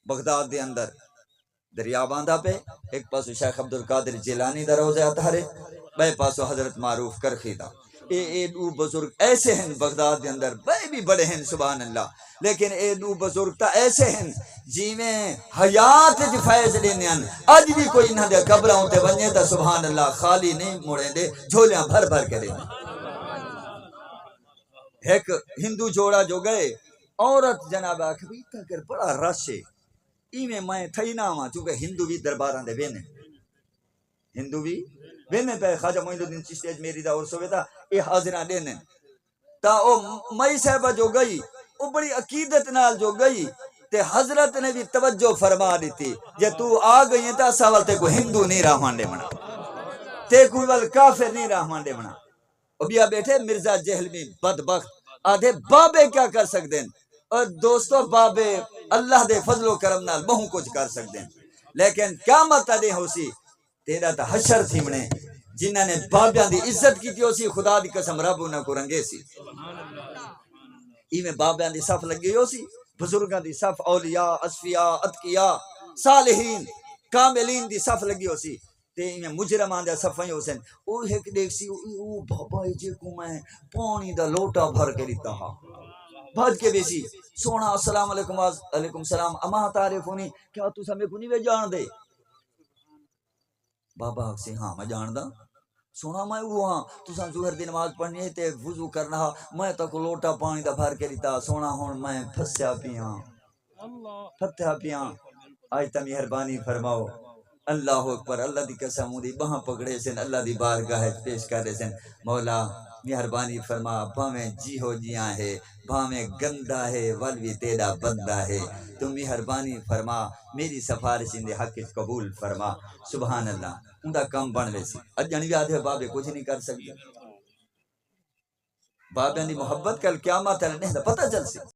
Baghdad دے اندر دریا باندھا پہ، ایک پاسو شیخ عبد القادر جیلانی دا روضہ اطہر، بے پاسو حضرت معروف کرخی دا۔ اے دو بزرگ ایسے ہیں بغداد دے اندر، بے بھی بڑے ہیں سبحان اللہ، لیکن اے دو بزرگ تا ایسے ہیں جی میں حیات جی فیض لینے ہیں۔ آج بھی کوئی انہاں دے قبروں تے ونجے تا سبحان اللہ خالی نہیں موڑیں دے، جھولیاں بھر بھر کے دیں۔ ایک ہندو جوڑا جو گئے، عورت جناب آکھوی تاکر بڑا رش ہے، میں تھئی نہ ہوا چونکہ ہندو بھی درباراں دے بینے، ہندو بھی بینے پہ خواجہ معین الدین چشتی اجمیری دا اور سوے تا اے حاضران دینے تا او مئی صاحبہ جو گئی او بڑی عقیدت نال جو گئی تے حضرت نے بھی توجہ فرما دیتی جے تو آ گئی تا سوال تے کو ہندو نہیں رحمان دے منا، تے کوئی وال کافر نہیں رحمان دے منا۔ او بیا بیٹھے مرزا جہلمی بدبخت آدھے بابے کیا کر سکتے ہیں، اور دوستو بابے اللہ دے فضل و کرم نال بہوں کچھ کر سکتے ہیں، لیکن قیامت دے ہو سی تیرا تا حشر تھی منے جنہاں نے بابیاں دی عزت کی تھی سی، خدا دی قسم رب انہاں کو رنگے سی۔ میں بابیاں دی صف لگی ہو سی، بزرگاں دی صف، اولیاء، اصفیاء، اتقیاء، صالحین، کاملین دی صف لگی ہو سی، تے میں مجرمان دے صفیں ہو سن۔ او ایک دیکھ سی او بابا جے کو میں پانی دا لوٹا بھر کے دیتا ہاں، بھج کے بیسی سونا السلام علیکم علیکم السلام اما تعریفونی، کیا تو سمیں کو نہیں وے جان دے؟ بابا سے ہاں میں جان دا، سونا میں وہ ہاں تساں ظہر دی نماز پڑھنی ہے تے وضو کرنا، میں تک لوٹا پانی دا بھر کے دیتا، سونا ہون میں پھسیا پیاں فتح پیاں، آج تا مہربانی فرماؤ۔ اللہ اکبر، اللہ دی قسم دی بہاں پکڑے سن، اللہ دی بارگاہ پیش کر رہے سن، مولا مہربانی فرما، بھاویں جی ہو جیاں ہے، بھاویں گندا ہے ولوی تیرا بندہ ہے، تو مہربانی فرما میری سفارش ان دے حق قبول فرما۔ سبحان اللہ، ان دا کم بن ویسی اج جانی بھی آدھے بابے کچھ نہیں کر سکتے، بابے دی محبت کل قیامت ہے نہیں پتہ چل سی۔